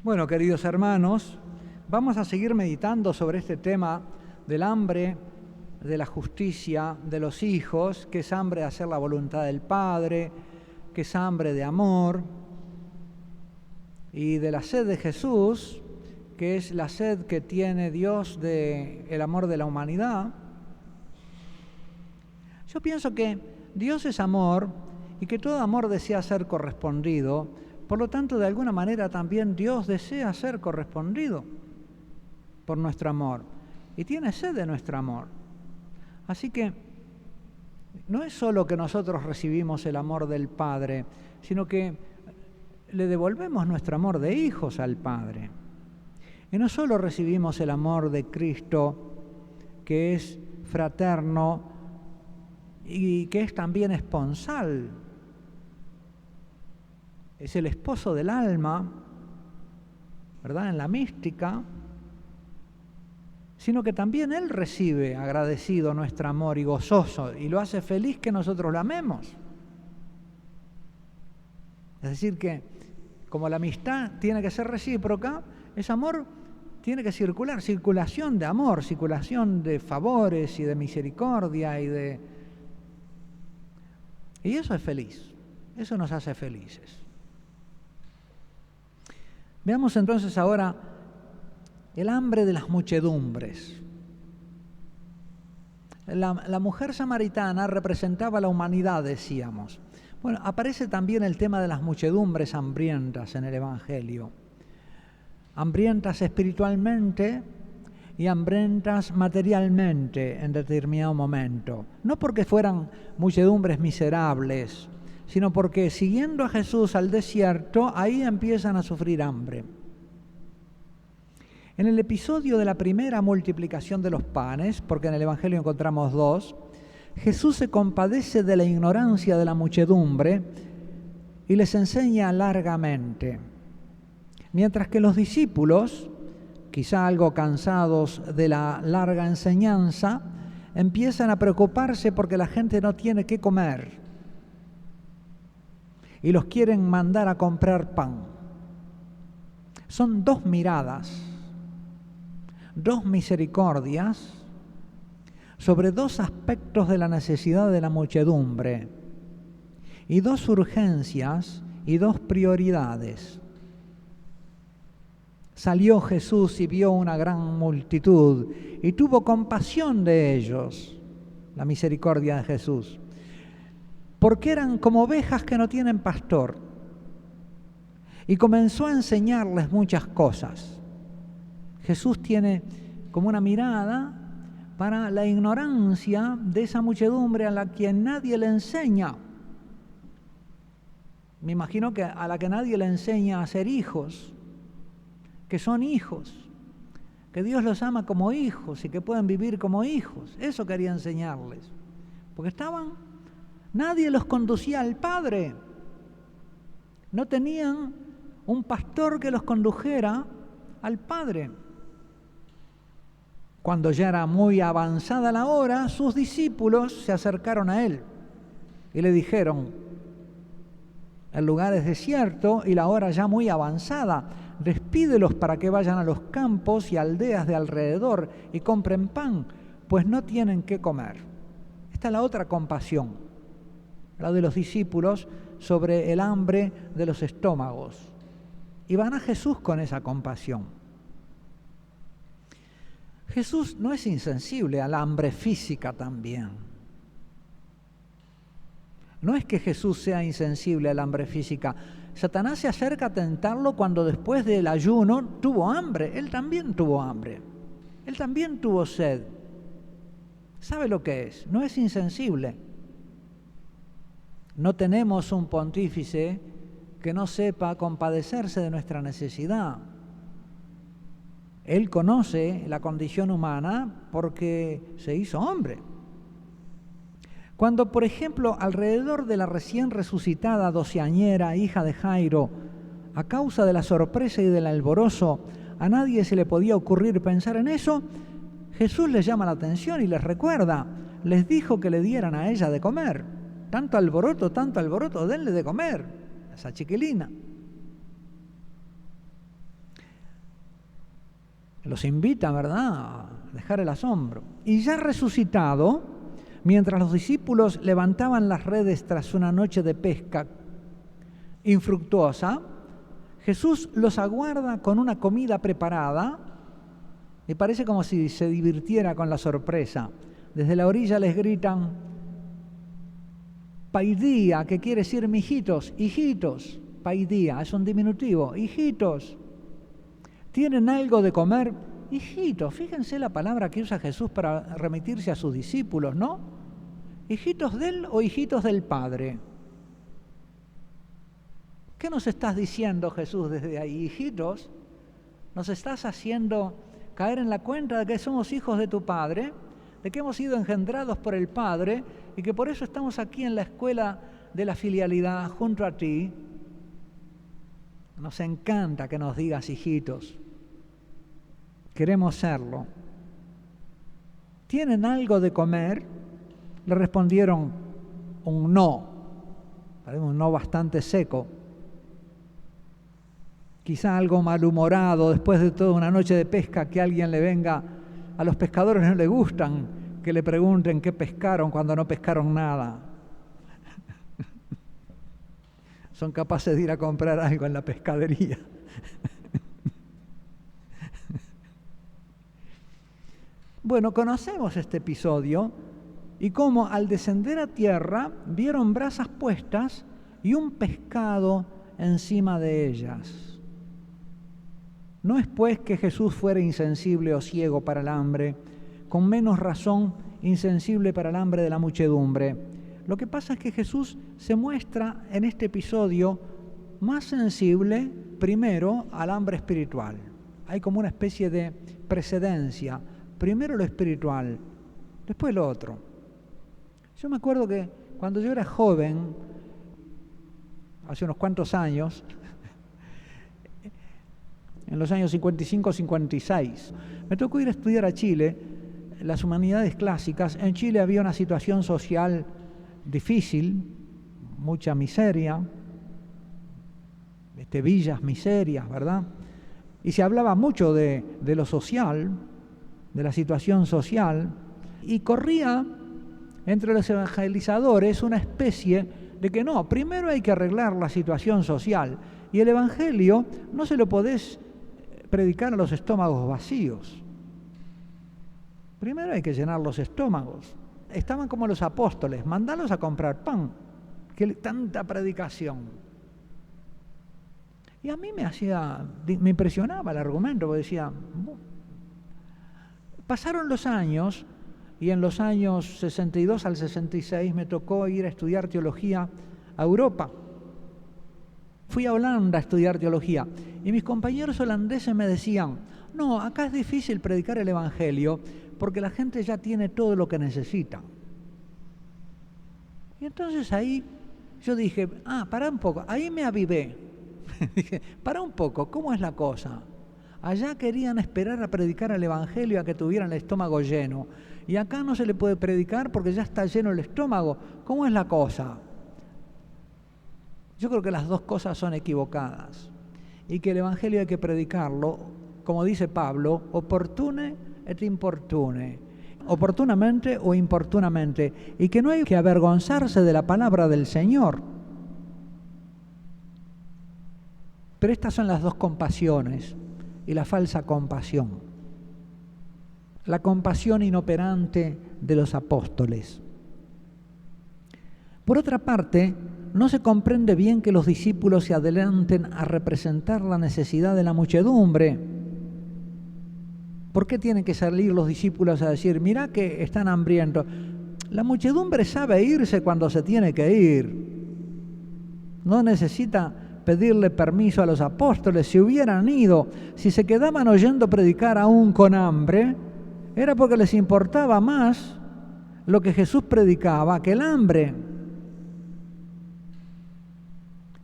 Bueno, queridos hermanos, vamos a seguir meditando sobre este tema del hambre, de la justicia de los hijos, que es hambre de hacer la voluntad del Padre, que es hambre de amor, y de la sed de Jesús, que es la sed que tiene Dios del amor de la humanidad. Yo pienso que Dios es amor y que todo amor desea ser correspondido. Por lo tanto, de alguna manera también Dios desea ser correspondido por nuestro amor y tiene sed de nuestro amor. Así que no es solo que nosotros recibimos el amor del Padre, sino que le devolvemos nuestro amor de hijos al Padre. Y no solo recibimos el amor de Cristo, que es fraterno y que es también esponsal, es el esposo del alma, ¿verdad?, en la mística, sino que también Él recibe agradecido nuestro amor y gozoso, y lo hace feliz que nosotros lo amemos. Es decir que, como la amistad tiene que ser recíproca, ese amor tiene que circular, circulación de amor, circulación de favores y de misericordia y eso es feliz, eso nos hace felices. Veamos entonces ahora el hambre de las muchedumbres. La mujer samaritana representaba la humanidad, decíamos. Bueno, aparece también el tema de las muchedumbres hambrientas en el Evangelio. Hambrientas espiritualmente y hambrientas materialmente en determinado momento. No porque fueran muchedumbres miserables, sino porque siguiendo a Jesús al desierto, ahí empiezan a sufrir hambre. En el episodio de la primera multiplicación de los panes, porque en el Evangelio encontramos dos, Jesús se compadece de la ignorancia de la muchedumbre y les enseña largamente. Mientras que los discípulos, quizá algo cansados de la larga enseñanza, empiezan a preocuparse porque la gente no tiene qué comer y los quieren mandar a comprar pan. Son dos miradas, dos misericordias sobre dos aspectos de la necesidad de la muchedumbre y dos urgencias y dos prioridades. Salió Jesús y vio una gran multitud y tuvo compasión de ellos, la misericordia de Jesús, porque eran como ovejas que no tienen pastor, y comenzó a enseñarles muchas cosas. Jesús tiene como una mirada para la ignorancia de esa muchedumbre a la que nadie le enseña. Me imagino que a la que nadie le enseña a ser hijos, que son hijos, que Dios los ama como hijos y que pueden vivir como hijos. Eso quería enseñarles, porque nadie los conducía al Padre, no tenían un pastor que los condujera al Padre. Cuando ya era muy avanzada la hora, sus discípulos se acercaron a Él y le dijeron: el lugar es desierto y la hora ya muy avanzada, despídelos para que vayan a los campos y aldeas de alrededor y compren pan, pues no tienen qué comer. Esta es la otra compasión, la de los discípulos sobre el hambre de los estómagos. Y van a Jesús con esa compasión. Jesús no es insensible al hambre física también. No es que Jesús sea insensible al hambre física. Satanás se acerca a tentarlo cuando después del ayuno tuvo hambre. Él también tuvo hambre. Él también tuvo sed. ¿Sabe lo que es? No es insensible. No tenemos un pontífice que no sepa compadecerse de nuestra necesidad. Él conoce la condición humana porque se hizo hombre. Cuando, por ejemplo, alrededor de la recién resucitada doceañera, hija de Jairo, a causa de la sorpresa y del alborozo, a nadie se le podía ocurrir pensar en eso, Jesús les llama la atención y les recuerda, les dijo que le dieran a ella de comer. Tanto alboroto, denle de comer a esa chiquilina. Los invita, ¿verdad?, a dejar el asombro. Y ya resucitado, mientras los discípulos levantaban las redes tras una noche de pesca infructuosa, Jesús los aguarda con una comida preparada. Me parece como si se divirtiera con la sorpresa. Desde la orilla les gritan paidía, que quiere decir mijitos, hijitos. Paidía es un diminutivo, hijitos. ¿Tienen algo de comer? Hijitos, fíjense la palabra que usa Jesús para remitirse a sus discípulos, ¿no? ¿Hijitos de él o hijitos del Padre? ¿Qué nos estás diciendo, Jesús, desde ahí? Hijitos, ¿nos estás haciendo caer en la cuenta de que somos hijos de tu Padre, de que hemos sido engendrados por el Padre y que por eso estamos aquí en la escuela de la filialidad junto a ti? Nos encanta que nos digas hijitos. Queremos serlo. ¿Tienen algo de comer? Le respondieron un no. Un no bastante seco. Quizá algo malhumorado después de toda una noche de pesca, que alguien le venga. A los pescadores no les gustan que le pregunten qué pescaron cuando no pescaron nada. Son capaces de ir a comprar algo en la pescadería. Bueno, conocemos este episodio y cómo al descender a tierra vieron brasas puestas y un pescado encima de ellas. No es pues que Jesús fuera insensible o ciego para el hambre, con menos razón insensible para el hambre de la muchedumbre. Lo que pasa es que Jesús se muestra en este episodio más sensible primero al hambre espiritual. Hay como una especie de precedencia. Primero lo espiritual, después lo otro. Yo me acuerdo que cuando yo era joven, hace unos cuantos años, en los años 55-56, me tocó ir a estudiar a Chile, las humanidades clásicas. En Chile había una situación social difícil, mucha miseria, villas miserias, ¿verdad? Y se hablaba mucho de lo social, de la situación social, y corría entre los evangelizadores una especie de que no, primero hay que arreglar la situación social, y el evangelio no se lo podés predicar a los estómagos vacíos. Primero hay que llenar los estómagos. Estaban como los apóstoles, mandalos a comprar pan, que tanta predicación. Y a mí me impresionaba el argumento, porque decía, pasaron los años, y en los años 62 al 66 me tocó ir a estudiar teología a Europa. Fui a Holanda a estudiar teología, y mis compañeros holandeses me decían, no, acá es difícil predicar el evangelio, porque la gente ya tiene todo lo que necesita. Y entonces ahí yo dije, pará un poco, ahí me avivé. Dije, pará un poco, ¿cómo es la cosa? Allá querían esperar a predicar el evangelio a que tuvieran el estómago lleno. Y acá no se le puede predicar porque ya está lleno el estómago. ¿Cómo es la cosa? Yo creo que las dos cosas son equivocadas. Y que el evangelio hay que predicarlo, como dice Pablo, opportune et importune. Oportunamente o importunamente. Y que no hay que avergonzarse de la palabra del Señor. Pero estas son las dos compasiones y la falsa compasión. La compasión inoperante de los apóstoles. Por otra parte, no se comprende bien que los discípulos se adelanten a representar la necesidad de la muchedumbre. ¿Por qué tienen que salir los discípulos a decir, mirá que están hambrientos? La muchedumbre sabe irse cuando se tiene que ir. No necesita pedirle permiso a los apóstoles. Si hubieran ido, si se quedaban oyendo predicar aún con hambre, era porque les importaba más lo que Jesús predicaba que el hambre.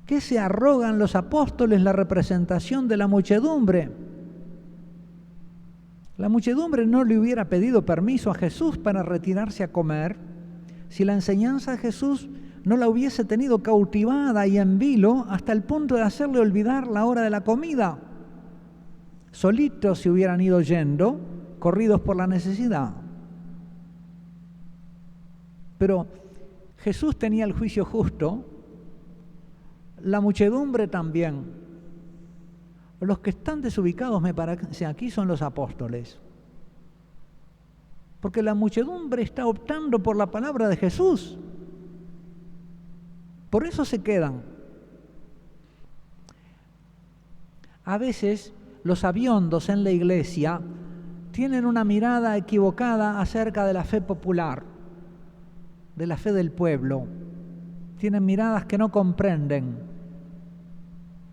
¿Qué se arrogan los apóstoles la representación de la muchedumbre? La muchedumbre no le hubiera pedido permiso a Jesús para retirarse a comer si la enseñanza de Jesús no la hubiese tenido cautivada y en vilo hasta el punto de hacerle olvidar la hora de la comida. Solitos se hubieran ido yendo, corridos por la necesidad. Pero Jesús tenía el juicio justo, la muchedumbre también. Los que están desubicados, me parece, aquí son los apóstoles. Porque la muchedumbre está optando por la palabra de Jesús. Por eso se quedan. A veces los aviondos en la iglesia tienen una mirada equivocada acerca de la fe popular, de la fe del pueblo. Tienen miradas que no comprenden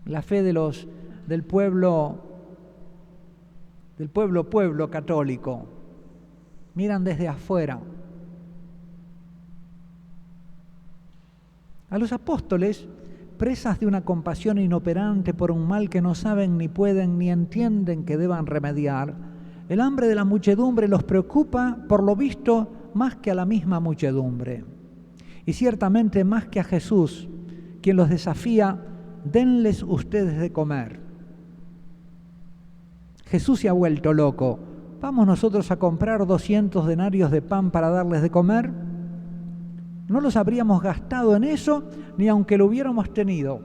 la fe del pueblo católico. Miran desde afuera. A los apóstoles, presas de una compasión inoperante por un mal que no saben, ni pueden, ni entienden que deban remediar, el hambre de la muchedumbre los preocupa, por lo visto, más que a la misma muchedumbre. Y ciertamente más que a Jesús, quien los desafía: denles ustedes de comer. Jesús se ha vuelto loco. ¿Vamos nosotros a comprar 200 denarios de pan para darles de comer? No los habríamos gastado en eso, ni aunque lo hubiéramos tenido.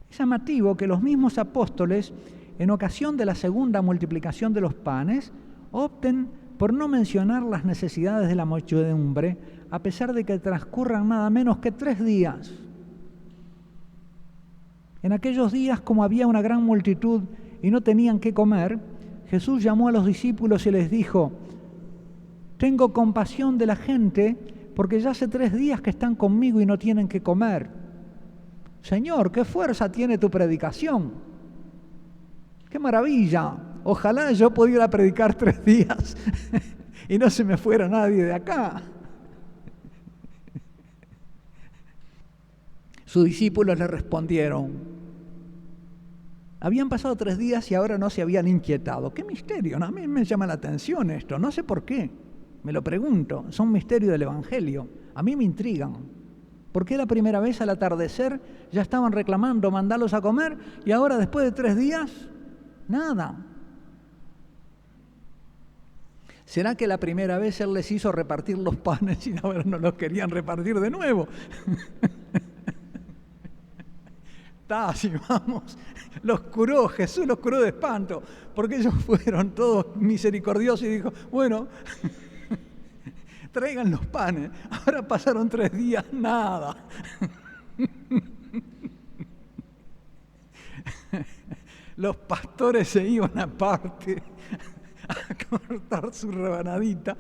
Es llamativo que los mismos apóstoles, en ocasión de la segunda multiplicación de los panes, opten por no mencionar las necesidades de la muchedumbre, a pesar de que transcurran nada menos que 3 días. En aquellos días, como había una gran multitud y no tenían qué comer, Jesús llamó a los discípulos y les dijo: tengo compasión de la gente, porque ya hace 3 días que están conmigo y no tienen qué comer. Señor, qué fuerza tiene tu predicación. ¡Qué maravilla! Ojalá yo pudiera predicar 3 días y no se me fuera nadie de acá. Sus discípulos le respondieron: habían pasado 3 días y ahora no se habían inquietado. ¡Qué misterio! A mí me llama la atención esto, no sé por qué. Me lo pregunto, son misterios del Evangelio. A mí me intrigan. ¿Por qué la primera vez al atardecer ya estaban reclamando mandarlos a comer y ahora después de 3 días, nada? ¿Será que la primera vez Él les hizo repartir los panes y ahora no los querían repartir de nuevo? Así vamos, Jesús los curó de espanto, porque ellos fueron todos misericordiosos y dijo: bueno, traigan los panes. Ahora pasaron 3 días, nada. Los pastores se iban aparte a cortar su rebanadita.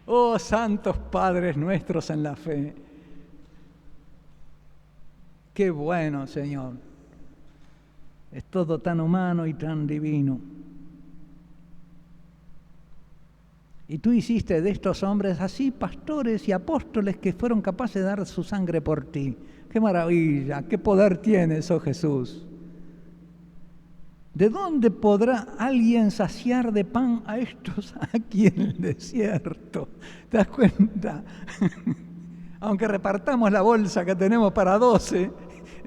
Oh, santos padres nuestros en la fe. Qué bueno, Señor. Es todo tan humano y tan divino. Y tú hiciste de estos hombres así pastores y apóstoles que fueron capaces de dar su sangre por ti. ¡Qué maravilla! ¡Qué poder tienes, oh Jesús! ¿De dónde podrá alguien saciar de pan a estos aquí en el desierto? ¿Te das cuenta? Aunque repartamos la bolsa que tenemos para 12,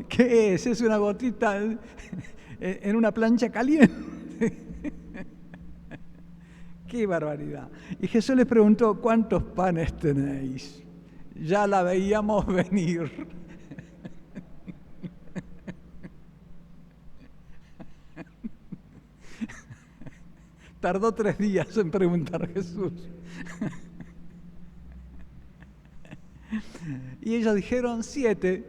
¿qué es? Es una gotita en una plancha caliente. ¡Qué barbaridad! Y Jesús les preguntó: ¿cuántos panes tenéis? Ya la veíamos venir. Tardó 3 días en preguntar Jesús. Y ellos dijeron 7.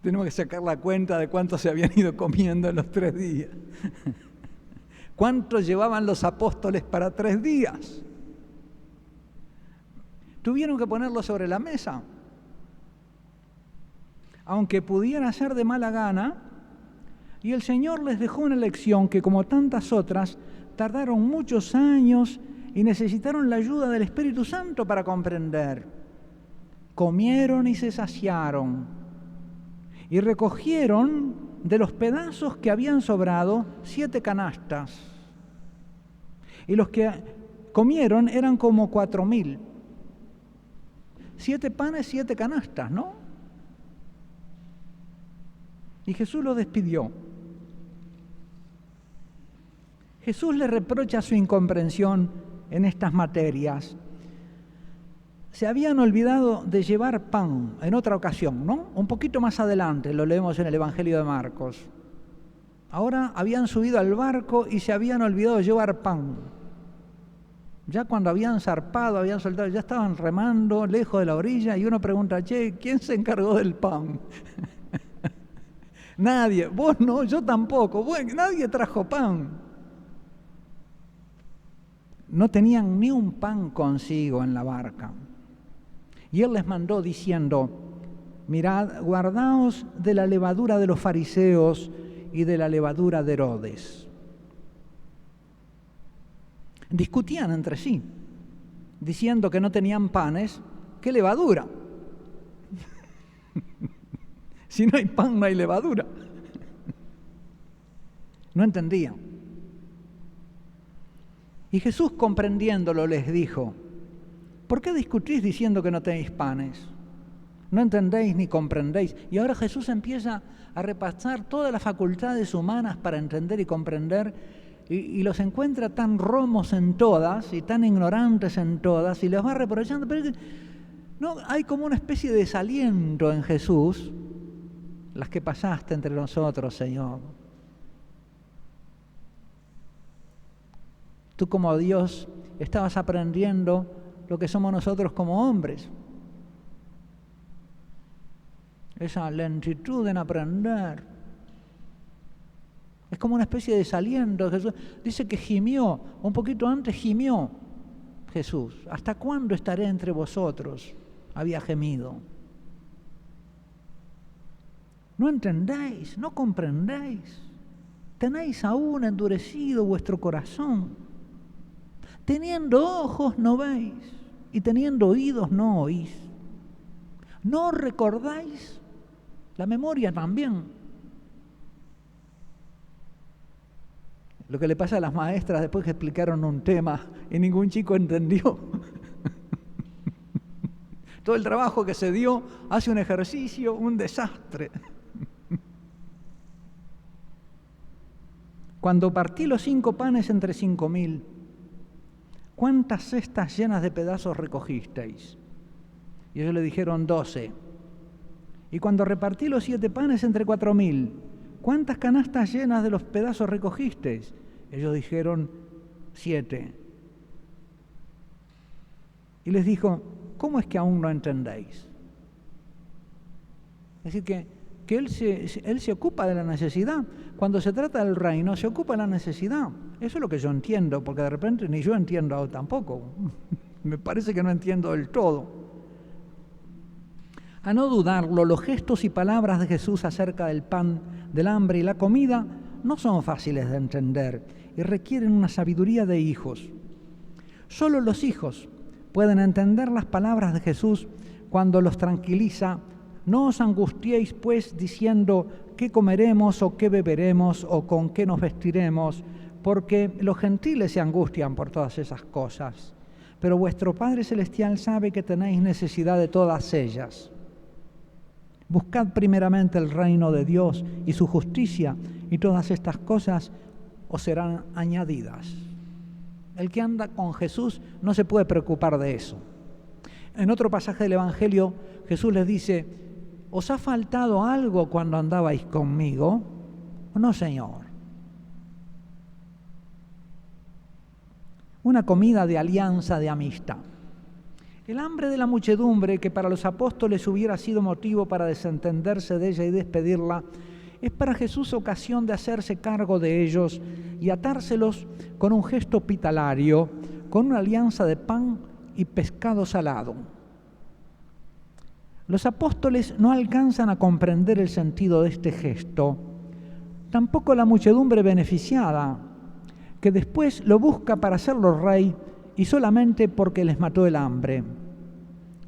Tenemos que sacar la cuenta de cuánto se habían ido comiendo en los 3 días. ¿Cuánto llevaban los apóstoles para 3 días? Tuvieron que ponerlo sobre la mesa. Aunque pudiera ser de mala gana, y el Señor les dejó una lección que, como tantas otras, tardaron muchos años y necesitaron la ayuda del Espíritu Santo para comprender. Comieron y se saciaron, y recogieron de los pedazos que habían sobrado 7 canastas. Y los que comieron eran como 4,000. 7 panes, 7 canastas, ¿no? Y Jesús lo despidió. Jesús le reprocha su incomprensión en estas materias. Se habían olvidado de llevar pan en otra ocasión, ¿no? Un poquito más adelante, lo leemos en el Evangelio de Marcos. Ahora habían subido al barco y se habían olvidado de llevar pan. Ya cuando habían zarpado, habían soltado, ya estaban remando lejos de la orilla y uno pregunta, che, ¿quién se encargó del pan? Nadie. Vos no, yo tampoco. Bueno, nadie trajo pan. No tenían ni un pan consigo en la barca. Y él les mandó diciendo, mirad, guardaos de la levadura de los fariseos y de la levadura de Herodes. Discutían entre sí, diciendo que no tenían panes, ¿qué levadura? Si no hay pan, no hay levadura. No entendían. Y Jesús, comprendiéndolo, les dijo, ¿por qué discutís diciendo que no tenéis panes? No entendéis ni comprendéis. Y ahora Jesús empieza a repasar todas las facultades humanas para entender y comprender, y los encuentra tan romos en todas y tan ignorantes en todas, y les va reprochando. Pero no, hay como una especie de desaliento en Jesús, las que pasaste entre nosotros, Señor. Tú como Dios estabas aprendiendo lo que somos nosotros como hombres. Esa lentitud en aprender. Es como una especie de desaliento. Jesús dice que gimió, un poquito antes gimió Jesús. ¿Hasta cuándo estaré entre vosotros? Había gemido. No entendéis, no comprendéis. Tenéis aún endurecido vuestro corazón. Teniendo ojos no veis y teniendo oídos no oís. ¿No recordáis? La memoria también. Lo que le pasa a las maestras después que explicaron un tema y ningún chico entendió. Todo el trabajo que se dio hace un ejercicio, un desastre. Cuando partí los 5 panes entre 5.000, ¿cuántas cestas llenas de pedazos recogisteis? Y ellos le dijeron 12. Y cuando repartí los 7 panes entre 4.000, ¿cuántas canastas llenas de los pedazos recogisteis? Ellos dijeron 7. Y les dijo, ¿cómo es que aún no entendéis? Es decir, que él se ocupa de la necesidad. Cuando se trata del reino, se ocupa de la necesidad. Eso es lo que yo entiendo, porque de repente ni yo entiendo tampoco. Me parece que no entiendo del todo. A no dudarlo, los gestos y palabras de Jesús acerca del pan, del hambre y la comida no son fáciles de entender y requieren una sabiduría de hijos. Solo los hijos pueden entender las palabras de Jesús cuando los tranquiliza. No os angustiéis, pues, diciendo qué comeremos o qué beberemos o con qué nos vestiremos, porque los gentiles se angustian por todas esas cosas. Pero vuestro Padre Celestial sabe que tenéis necesidad de todas ellas. Buscad primeramente el reino de Dios y su justicia, y todas estas cosas os serán añadidas. El que anda con Jesús no se puede preocupar de eso. En otro pasaje del Evangelio, Jesús les dice, ¿os ha faltado algo cuando andabais conmigo? No, Señor. Una comida de alianza, de amistad. El hambre de la muchedumbre, que para los apóstoles hubiera sido motivo para desentenderse de ella y despedirla, es para Jesús ocasión de hacerse cargo de ellos y atárselos con un gesto hospitalario, con una alianza de pan y pescado salado. Los apóstoles no alcanzan a comprender el sentido de este gesto, tampoco la muchedumbre beneficiada, que después lo busca para hacerlo rey y solamente porque les mató el hambre.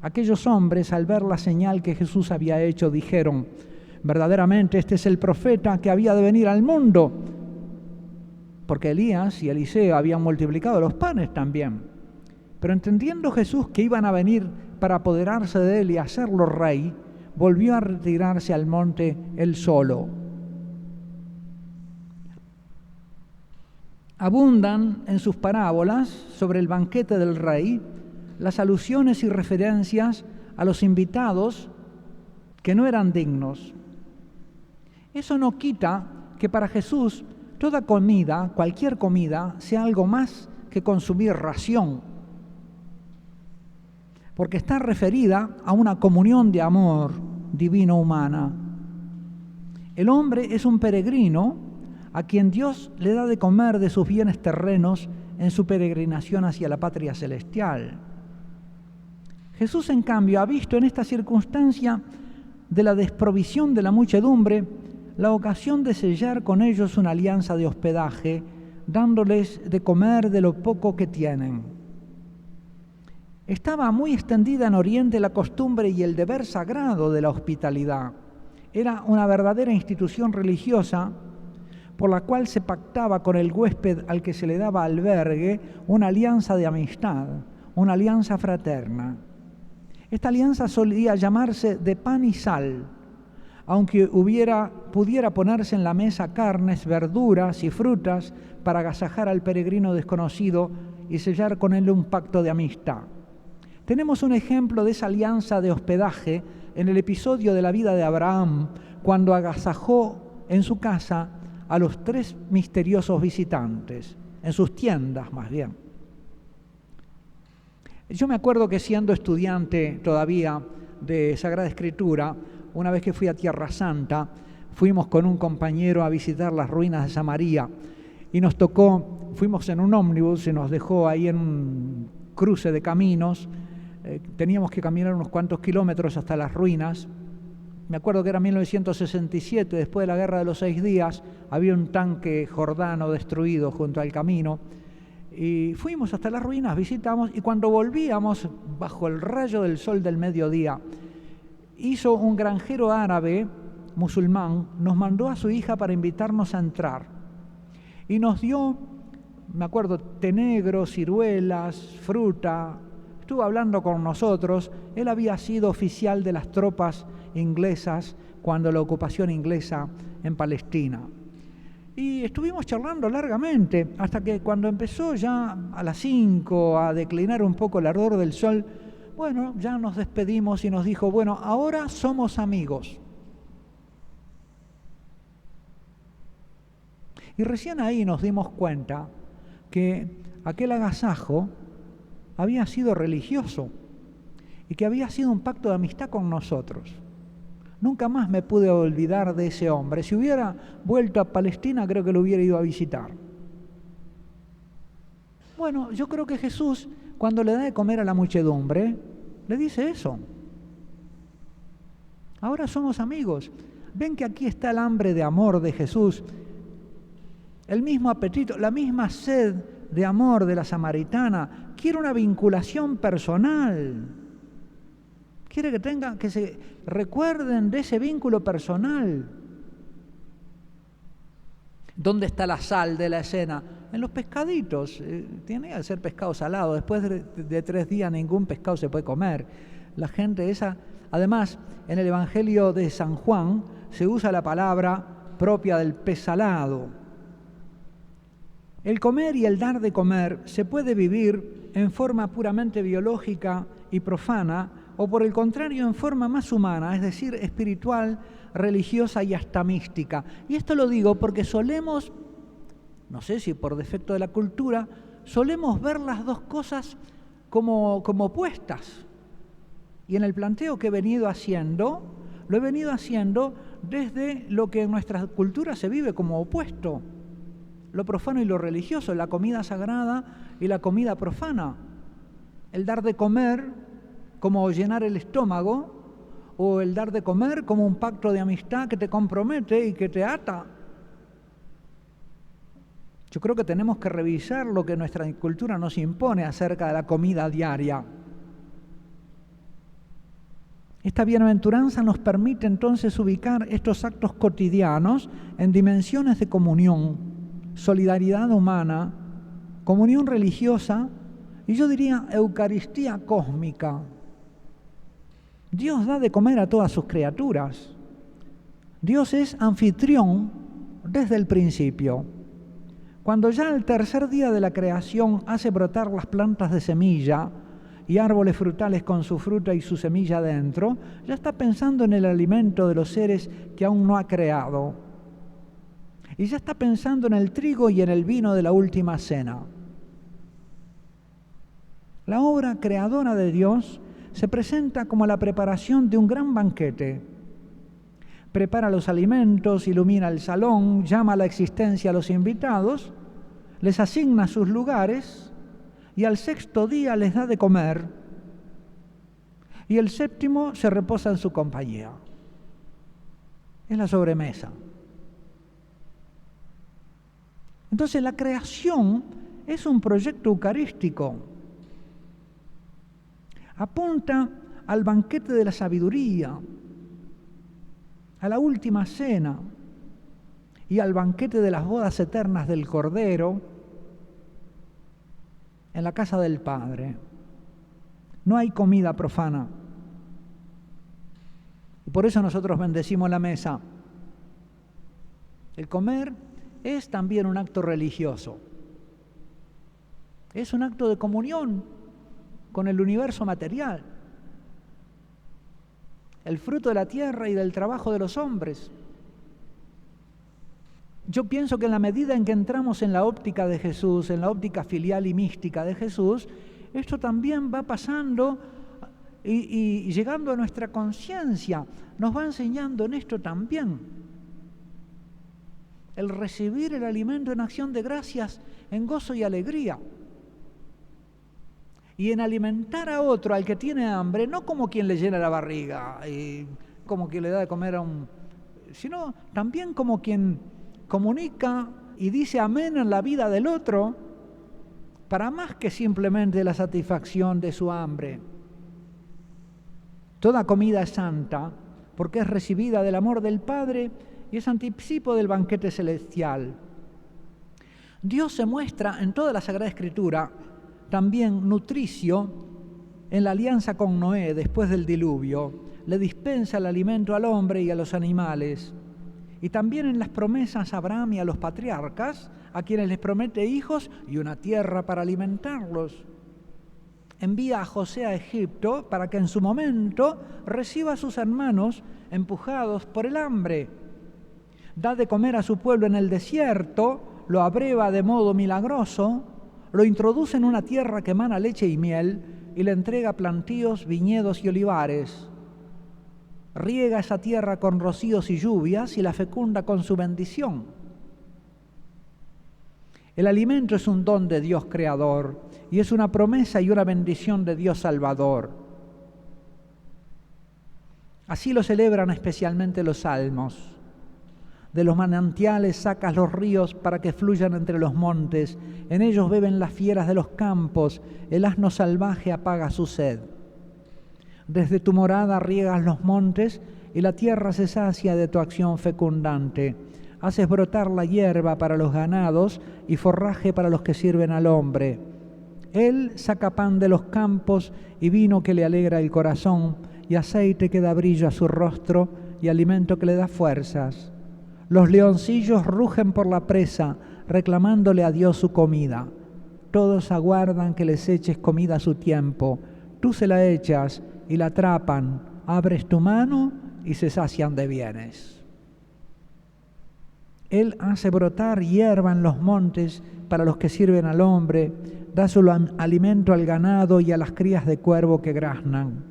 Aquellos hombres, al ver la señal que Jesús había hecho, dijeron, verdaderamente este es el profeta que había de venir al mundo, porque Elías y Eliseo habían multiplicado los panes también. Pero entendiendo Jesús que iban a venir para apoderarse de él y hacerlo rey, volvió a retirarse al monte él solo. Abundan en sus parábolas sobre el banquete del rey las alusiones y referencias a los invitados que no eran dignos. Eso no quita que para Jesús toda comida, cualquier comida, sea algo más que consumir ración, porque está referida a una comunión de amor divino-humana. El hombre es un peregrino a quien Dios le da de comer de sus bienes terrenos en su peregrinación hacia la patria celestial. Jesús, en cambio, ha visto en esta circunstancia de la desprovisión de la muchedumbre la ocasión de sellar con ellos una alianza de hospedaje, dándoles de comer de lo poco que tienen. Estaba muy extendida en Oriente la costumbre y el deber sagrado de la hospitalidad. Era una verdadera institución religiosa por la cual se pactaba con el huésped al que se le daba albergue una alianza de amistad, una alianza fraterna. Esta alianza solía llamarse de pan y sal, aunque pudiera ponerse en la mesa carnes, verduras y frutas para agasajar al peregrino desconocido y sellar con él un pacto de amistad. Tenemos un ejemplo de esa alianza de hospedaje en el episodio de la vida de Abraham, cuando agasajó en su casa a los 3 misteriosos visitantes, en sus tiendas más bien. Yo me acuerdo que siendo estudiante todavía de Sagrada Escritura, una vez que fui a Tierra Santa, fuimos con un compañero a visitar las ruinas de Samaria y nos tocó, fuimos en un ómnibus y nos dejó ahí en un cruce de caminos, teníamos que caminar unos cuantos kilómetros hasta las ruinas. Me acuerdo que era 1967, después de la Guerra de los 6 días, había un tanque jordano destruido junto al camino. Y fuimos hasta las ruinas, visitamos, y cuando volvíamos, bajo el rayo del sol del mediodía, hizo un granjero árabe, musulmán, nos mandó a su hija para invitarnos a entrar. Y nos dio, me acuerdo, té negro, ciruelas, fruta. Estuvo hablando con nosotros. Él había sido oficial de las tropas inglesas cuando la ocupación inglesa en Palestina. Y estuvimos charlando largamente hasta que cuando empezó ya a las 5 a declinar un poco el ardor del sol, bueno, ya nos despedimos y nos dijo, bueno, ahora somos amigos. Y recién ahí nos dimos cuenta que aquel agasajo había sido religioso y que había sido un pacto de amistad con nosotros. Nunca más me pude olvidar de ese hombre. Si hubiera vuelto a Palestina, creo que lo hubiera ido a visitar. Bueno, yo creo que Jesús, cuando le da de comer a la muchedumbre, le dice eso. Ahora somos amigos. Ven que aquí está el hambre de amor de Jesús, el mismo apetito, la misma sed de amor de la samaritana. Quiere una vinculación personal. Quiere que se recuerden de ese vínculo personal. ¿Dónde está la sal de la escena? En los pescaditos. Tiene que ser pescado salado. Después de 3 días ningún pescado se puede comer. La gente esa... Además, en el Evangelio de San Juan se usa la palabra propia del pez salado. El comer y el dar de comer se puede vivir en forma puramente biológica y profana, o por el contrario en forma más humana, es decir, espiritual, religiosa y hasta mística. Y esto lo digo porque solemos, no sé si por defecto de la cultura, solemos ver las dos cosas como opuestas. Y en el planteo que he venido haciendo, lo he venido haciendo desde lo que en nuestra cultura se vive como opuesto. Lo profano y lo religioso, la comida sagrada y la comida profana. El dar de comer como llenar el estómago, o el dar de comer como un pacto de amistad que te compromete y que te ata. Yo creo que tenemos que revisar lo que nuestra cultura nos impone acerca de la comida diaria. Esta bienaventuranza nos permite entonces ubicar estos actos cotidianos en dimensiones de comunión, solidaridad humana, comunión religiosa y yo diría Eucaristía cósmica. Dios da de comer a todas sus criaturas. Dios es anfitrión desde el principio. Cuando ya el tercer día de la creación hace brotar las plantas de semilla y árboles frutales con su fruta y su semilla dentro, ya está pensando en el alimento de los seres que aún no ha creado. Y ya está pensando en el trigo y en el vino de la última cena. La obra creadora de Dios se presenta como la preparación de un gran banquete. Prepara los alimentos, ilumina el salón, llama a la existencia a los invitados, les asigna sus lugares y al sexto día les da de comer y el séptimo se reposa en su compañía. Es la sobremesa. Entonces la creación es un proyecto eucarístico. Apunta al banquete de la sabiduría, a la última cena y al banquete de las bodas eternas del Cordero en la casa del Padre. No hay comida profana. Y por eso nosotros bendecimos la mesa. El comer es también un acto religioso. Es un acto de comunión con el universo material, el fruto de la tierra y del trabajo de los hombres. Yo pienso que en la medida en que entramos en la óptica de Jesús, en la óptica filial y mística de Jesús, esto también va pasando y llegando a nuestra conciencia, nos va enseñando en esto también. El recibir el alimento en acción de gracias, en gozo y alegría. Y en alimentar a otro, al que tiene hambre, no como quien le llena la barriga, y como quien le da de comer a un... sino también como quien comunica y dice amén en la vida del otro, para más que simplemente la satisfacción de su hambre. Toda comida es santa, porque es recibida del amor del Padre y es anticipo del banquete celestial. Dios se muestra en toda la Sagrada Escritura también nutricio en la alianza con Noé después del diluvio. Le dispensa el alimento al hombre y a los animales. Y también en las promesas a Abraham y a los patriarcas, a quienes les promete hijos y una tierra para alimentarlos. Envía a José a Egipto para que en su momento reciba a sus hermanos empujados por el hambre. Da de comer a su pueblo en el desierto, lo abreva de modo milagroso, lo introduce en una tierra que emana leche y miel y le entrega plantíos, viñedos y olivares. Riega esa tierra con rocíos y lluvias y la fecunda con su bendición. El alimento es un don de Dios creador y es una promesa y una bendición de Dios salvador. Así lo celebran especialmente los salmos. De los manantiales sacas los ríos para que fluyan entre los montes. En ellos beben las fieras de los campos. El asno salvaje apaga su sed. Desde tu morada riegas los montes y la tierra se sacia de tu acción fecundante. Haces brotar la hierba para los ganados y forraje para los que sirven al hombre. Él saca pan de los campos y vino que le alegra el corazón y aceite que da brillo a su rostro y alimento que le da fuerzas. Los leoncillos rugen por la presa, reclamándole a Dios su comida. Todos aguardan que les eches comida a su tiempo. Tú se la echas y la atrapan. Abres tu mano y se sacian de bienes. Él hace brotar hierba en los montes para los que sirven al hombre. Da su alimento al ganado y a las crías de cuervo que graznan.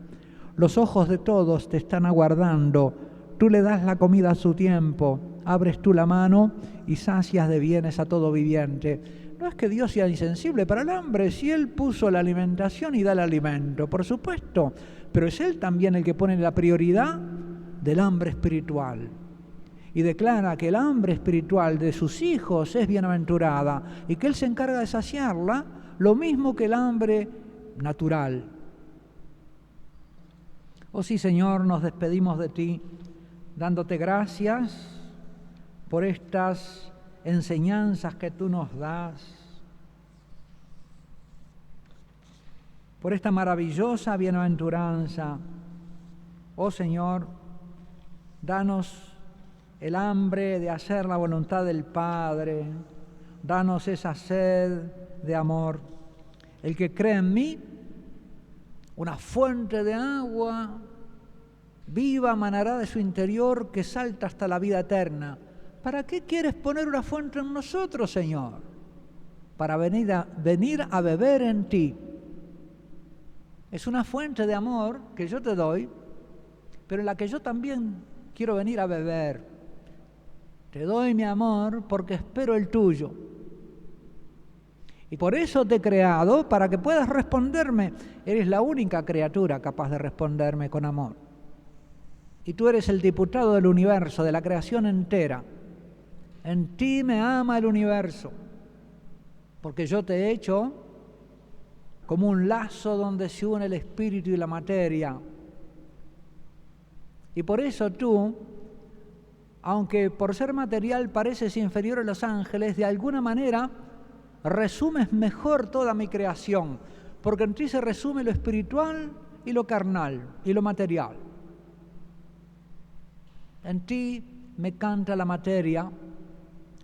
Los ojos de todos te están aguardando. Tú le das la comida a su tiempo. Abres tú la mano y sacias de bienes a todo viviente. No es que Dios sea insensible para el hambre, si Él puso la alimentación y da el alimento, por supuesto, pero es Él también el que pone la prioridad del hambre espiritual. Y declara que el hambre espiritual de sus hijos es bienaventurada y que Él se encarga de saciarla, lo mismo que el hambre natural. Oh sí, Señor, nos despedimos de Ti, dándote gracias por estas enseñanzas que Tú nos das, por esta maravillosa bienaventuranza Oh Señor, danos el hambre de hacer la voluntad del Padre, danos esa sed de amor. El que cree en mí, una fuente de agua viva manará de su interior que salta hasta la vida eterna. ¿Para qué quieres poner una fuente en nosotros, Señor? Para venir a beber en ti. Es una fuente de amor que yo te doy, pero en la que yo también quiero venir a beber. Te doy mi amor porque espero el tuyo. Y por eso te he creado, para que puedas responderme. Eres la única criatura capaz de responderme con amor. Y tú eres el diputado del universo, de la creación entera. En ti me ama el universo, porque yo te he hecho como un lazo donde se une el espíritu y la materia. Y por eso tú, aunque por ser material pareces inferior a los ángeles, de alguna manera resumes mejor toda mi creación, porque en ti se resume lo espiritual y lo carnal y lo material. En ti me canta la materia,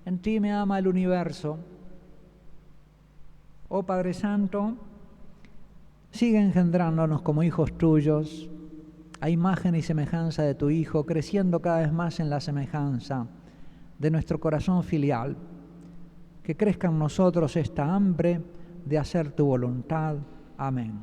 en ti me ama el universo. Oh Padre Santo, sigue engendrándonos como hijos tuyos, a imagen y semejanza de tu Hijo, creciendo cada vez más en la semejanza de nuestro corazón filial. Que crezca en nosotros esta hambre de hacer tu voluntad. Amén.